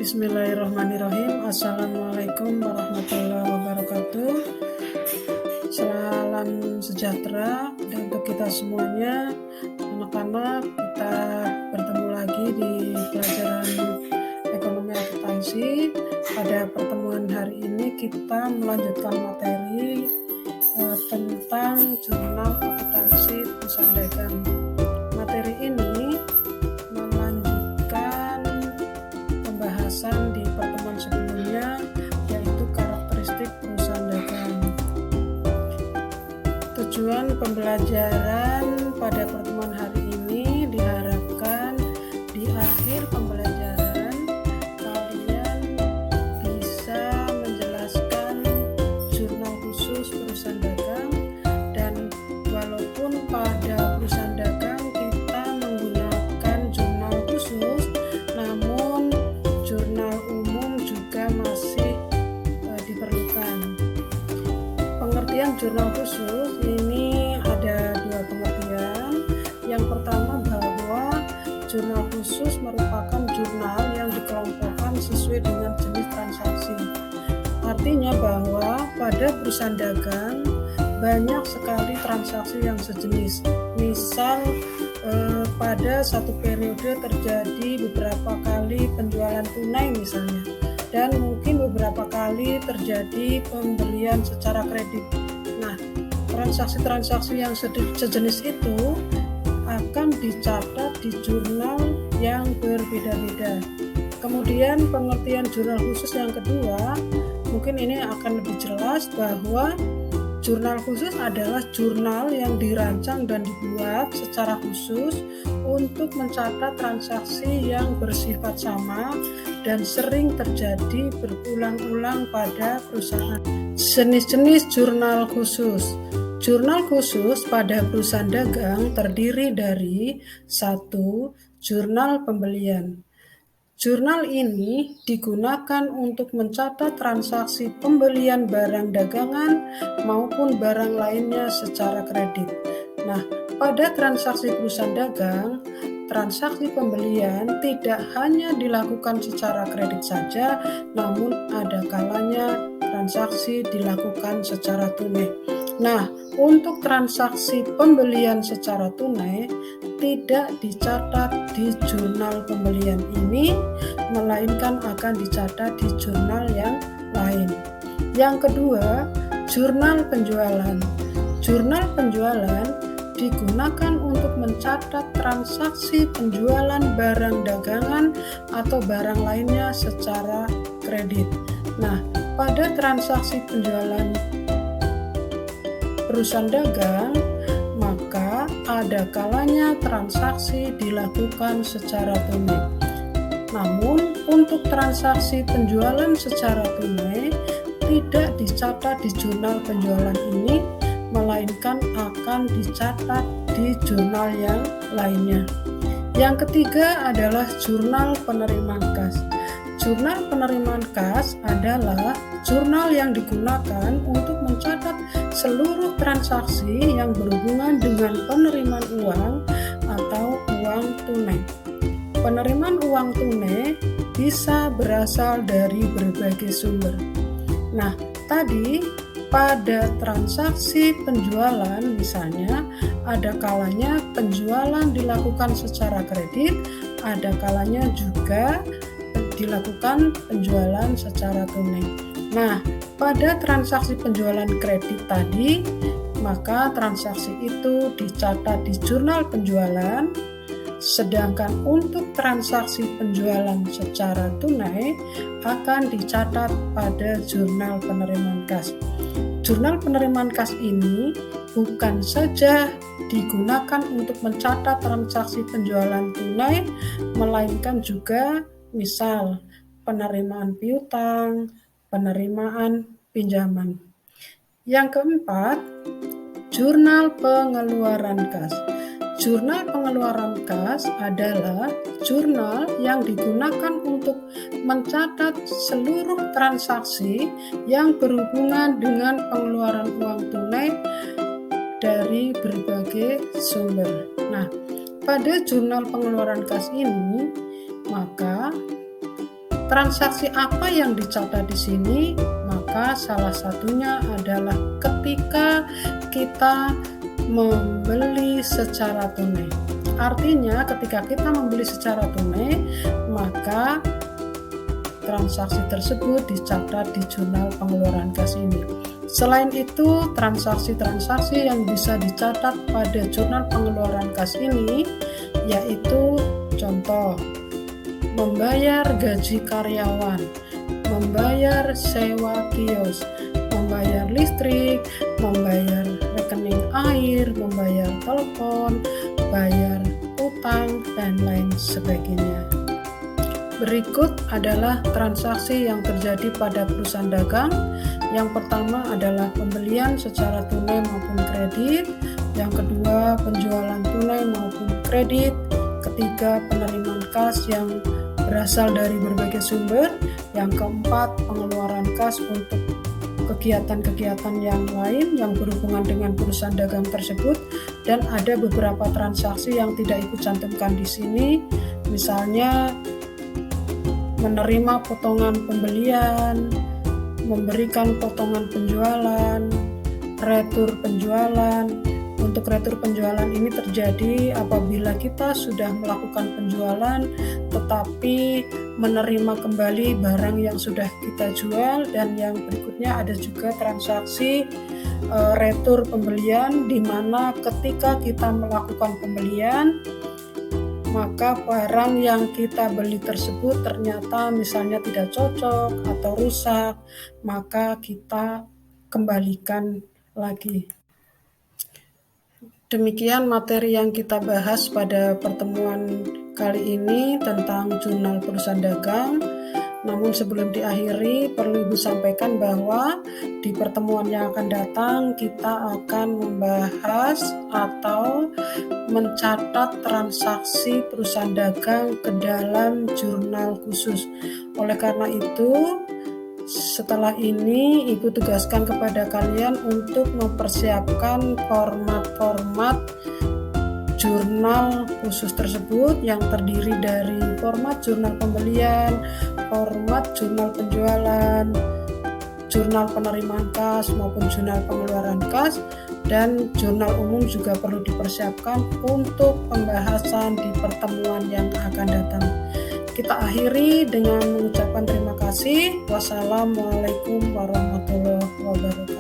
Bismillahirrahmanirrahim. Assalamualaikum warahmatullahi wabarakatuh. Salam sejahtera untuk kita semuanya. Anak-anak, kita bertemu lagi di pelajaran ekonomi akuntansi. Pada pertemuan hari ini kita melanjutkan materi tentang jurnal akuntansi perusahaan dagang. Materi ini melanjutkan pembahasan di pertemuan sebelumnya, yaitu karakteristik perusahaan dagang. Tujuan pembelajaran pada pertemuan hari ini diharapkan di akhir pembelajaran kalian bisa menjelaskan jurnal khusus perusahaan dagang, dan walaupun pada perusahaan dagang kita menggunakan jurnal khusus, namun jurnal umum juga masih diperlukan. Pengertian jurnal khusus ini ada dua pengertian. Yang pertama, bahwa jurnal khusus merupakan jurnal yang dikelompokkan sesuai dengan jenis transaksi. Artinya bahwa pada perusahaan dagang banyak sekali transaksi yang sejenis. Misal pada satu periode terjadi beberapa kali penjualan tunai misalnya, dan mungkin beberapa kali terjadi pembelian secara kredit. Nah, transaksi-transaksi yang sejenis itu akan dicatat di jurnal yang berbeda-beda. Kemudian pengertian jurnal khusus yang kedua, mungkin ini akan lebih jelas bahwa jurnal khusus adalah jurnal yang dirancang dan dibuat secara khusus untuk mencatat transaksi yang bersifat sama dan sering terjadi berulang-ulang pada perusahaan. Jenis-jenis jurnal khusus. Jurnal khusus pada perusahaan dagang terdiri dari 1. Jurnal pembelian. Jurnal ini digunakan untuk mencatat transaksi pembelian barang dagangan maupun barang lainnya secara kredit. Nah, pada transaksi perusahaan dagang, transaksi pembelian tidak hanya dilakukan secara kredit saja, namun ada kalanya transaksi dilakukan secara tunai. Nah, untuk transaksi pembelian secara tunai tidak dicatat di jurnal pembelian ini, melainkan akan dicatat di jurnal yang lain. Yang kedua, jurnal penjualan. Jurnal penjualan digunakan untuk mencatat transaksi penjualan barang dagangan atau barang lainnya secara kredit. Nah, pada transaksi penjualan perusahaan dagang, maka ada kalanya transaksi dilakukan secara tunai. Namun, untuk transaksi penjualan secara tunai tidak dicatat di jurnal penjualan ini, melainkan akan dicatat di jurnal yang lainnya. Yang ketiga adalah jurnal penerimaan kas. Jurnal penerimaan kas adalah jurnal yang digunakan untuk mencatat seluruh transaksi yang berhubungan dengan penerimaan uang atau uang tunai. Penerimaan uang tunai bisa berasal dari berbagai sumber. Nah, tadi pada transaksi penjualan misalnya, ada kalanya penjualan dilakukan secara kredit, ada kalanya juga dilakukan penjualan secara tunai. Nah, pada transaksi penjualan kredit tadi, maka transaksi itu dicatat di jurnal penjualan, sedangkan untuk transaksi penjualan secara tunai akan dicatat pada jurnal penerimaan kas. Jurnal penerimaan kas ini bukan saja digunakan untuk mencatat transaksi penjualan tunai, melainkan juga misal penerimaan piutang, penerimaan pinjaman. Yang keempat, jurnal pengeluaran kas. Jurnal pengeluaran kas adalah jurnal yang digunakan untuk mencatat seluruh transaksi yang berhubungan dengan pengeluaran uang tunai dari berbagai sumber. Nah, pada jurnal pengeluaran kas ini, maka Transaksi apa yang dicatat di sini? Maka salah satunya adalah ketika kita membeli secara tunai. Artinya ketika kita membeli secara tunai, maka transaksi tersebut dicatat di jurnal pengeluaran kas ini. Selain itu, transaksi-transaksi yang bisa dicatat pada jurnal pengeluaran kas ini yaitu contoh, membayar gaji karyawan, membayar sewa kios, membayar listrik, membayar rekening air, membayar telepon, bayar utang, dan lain sebagainya. Berikut adalah transaksi yang terjadi pada perusahaan dagang. Yang pertama adalah pembelian secara tunai maupun kredit. Yang kedua, penjualan tunai maupun kredit. Ketiga, penerimaan kas yang berasal dari berbagai sumber. Yang keempat, pengeluaran kas untuk kegiatan-kegiatan yang lain yang berhubungan dengan perusahaan dagang tersebut. Dan ada beberapa transaksi yang tidak ikut cantumkan di sini, misalnya menerima potongan pembelian, memberikan potongan penjualan, retur penjualan. Untuk retur penjualan ini terjadi apabila kita sudah melakukan penjualan tetapi menerima kembali barang yang sudah kita jual. Dan yang berikutnya ada juga transaksi retur pembelian, di mana ketika kita melakukan pembelian maka barang yang kita beli tersebut ternyata misalnya tidak cocok atau rusak, maka kita kembalikan lagi. Demikian materi yang kita bahas pada pertemuan kali ini tentang jurnal perusahaan dagang. Namun sebelum diakhiri, perlu Ibu sampaikan bahwa di pertemuan yang akan datang kita akan membahas atau mencatat transaksi perusahaan dagang ke dalam jurnal khusus. Oleh karena itu, setelah ini Ibu tugaskan kepada kalian untuk mempersiapkan format-format jurnal khusus tersebut yang terdiri dari format jurnal pembelian, format jurnal penjualan, jurnal penerimaan kas maupun jurnal pengeluaran kas, dan jurnal umum juga perlu dipersiapkan untuk pembahasan di pertemuan yang akan datang. Kita akhiri dengan mengucapkan terima kasih. Wassalamualaikum warahmatullahi wabarakatuh.